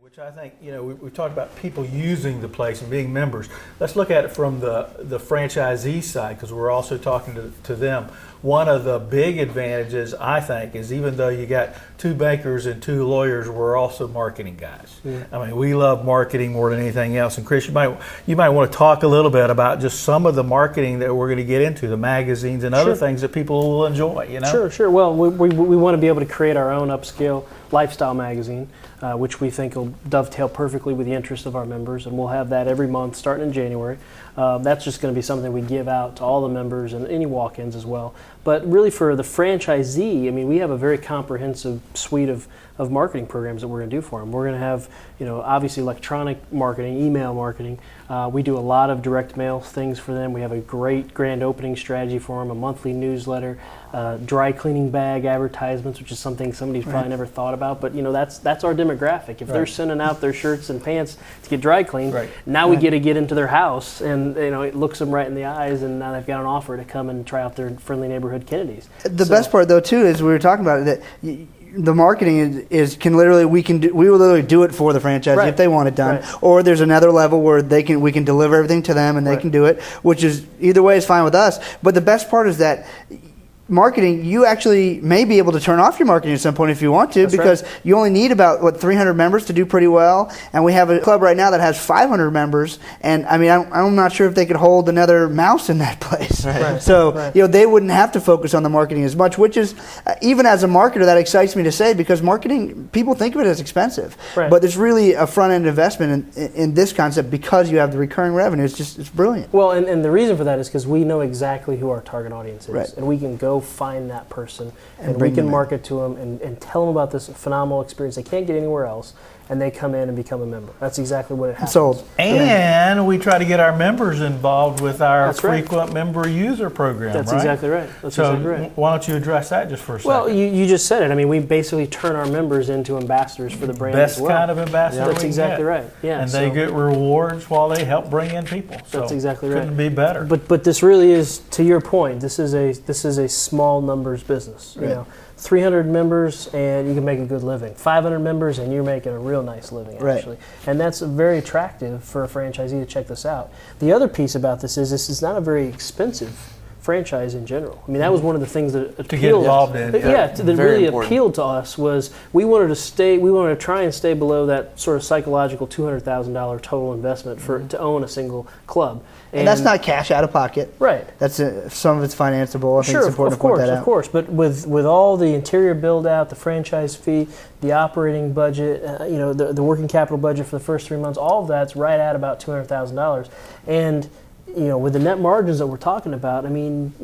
Which I think, we talked about people using the place and being members. Let's look at it from the franchisee side, because we're also talking to them. One of the big advantages, I think, is even though you got 2 bankers and 2 lawyers, we're also marketing guys. Yeah. I mean, we love marketing more than anything else. And Chris, you might want to talk a little bit about just some of the marketing that we're going to get into, the magazines and other things that people will enjoy. Sure. Well, we want to be able to create our own upscale lifestyle magazine, which we think will dovetail perfectly with the interests of our members, and we'll have that every month starting in January. That's just going to be something we give out to all the members and any walk-ins as well. But really for the franchisee, I mean, we have a very comprehensive suite of marketing programs that we're going to do for them. We're going to have, obviously electronic marketing, email marketing. We do a lot of direct mail things for them. We have a great grand opening strategy for them, a monthly newsletter, dry cleaning bag advertisements, which is something somebody's probably never thought about. But that's our demographic. If they're sending out their shirts and pants to get dry cleaned, now we get to get into their house, and it looks them right in the eyes, and now they've got an offer to come and try out their friendly neighborhood Kennedys. The best part though too is we were talking about it, that the marketing we will literally do it for the franchisee if they want it done, or there's another level where we can deliver everything to them and they can do it, which is either way is fine with us. But the best part is that marketing, you actually may be able to turn off your marketing at some point if you want to, because you only need about 300 members to do pretty well, and we have a club right now that has 500 members, and I mean I'm not sure if they could hold another mouse in that place. So they wouldn't have to focus on the marketing as much, which is even as a marketer that excites me to say, because marketing, people think of it as expensive, but there's really a front end investment in this concept because you have the recurring revenue. It's brilliant. Well, and the reason for that is because we know exactly who our target audience is, and we can go find that person, and we can market to them and tell them about this phenomenal experience they can't get anywhere else, and they come in and become a member. That's exactly what it happens. Sold. And we try to get our members involved with our frequent member user program. That's exactly right. Why don't you address that just for a second? Well, you just said it. I mean, we basically turn our members into ambassadors for the brand as well. Best kind of ambassador. That's exactly right. Yeah. And they get rewards while they help bring in people. So that's exactly right. Couldn't be better. But this really is, to your point, this is a small numbers business. 300 members and you can make a good living. 500 members and you're making a real nice living, actually. And that's very attractive for a franchisee to check this out. The other piece about this is not a very expensive franchise in general. I mean, that was one of the things that appealed to get involved in. That really appealed to us was we wanted to try and stay below that sort of psychological $200,000 total investment to own a single club. And that's not cash out of pocket. Right. That's some of it's financeable. I think it's important to point that out. Of course. But with all the interior build out, the franchise fee, the operating budget, the working capital budget for the first 3 months, all of that's right at about $200,000. And with the net margins that we're talking about, I mean,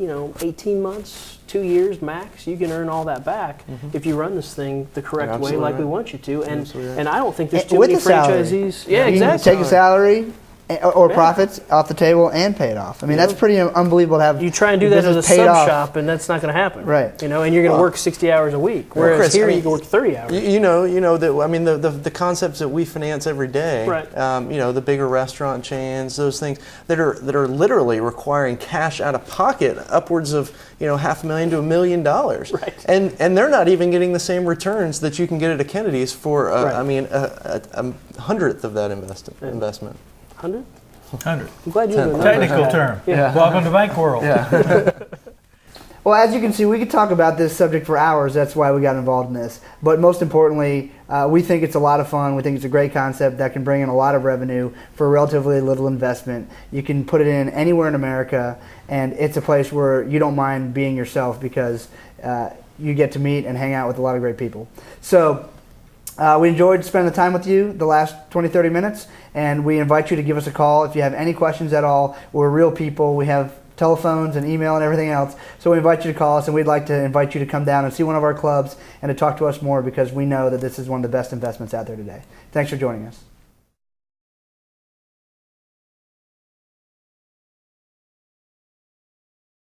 18 months, 2 years max, you can earn all that back if you run this thing the correct way, like we want you to. And I don't think there's too many franchisees. Yeah, exactly. You can take a salary or profits off the table and pay it off. I mean, that's pretty unbelievable to have. You try and do that as a sub shop, and that's not going to happen. Right. And you're going to work 60 hours a week, whereas Chris, here you can work 30 hours. The concepts that we finance every day. Right. The bigger restaurant chains, those things that are literally requiring cash out of pocket, upwards of $500,000 to $1 million. Right. And they're not even getting the same returns that you can get at a Kennedy's for a hundredth of that investment. 100? 100. I'm glad you know Technical term. Yeah. Welcome to Bank World. Yeah. Well, as you can see, we could talk about this subject for hours. That's why we got involved in this. But most importantly, we think it's a lot of fun. We think it's a great concept that can bring in a lot of revenue for relatively little investment. You can put it in anywhere in America, and it's a place where you don't mind being yourself because you get to meet and hang out with a lot of great people. So we enjoyed spending the time with you the last 20, 30 minutes, and we invite you to give us a call if you have any questions at all. We're real people. We have telephones and email and everything else. So we invite you to call us, and we'd like to invite you to come down and see one of our clubs and to talk to us more, because we know that this is one of the best investments out there today. Thanks for joining us.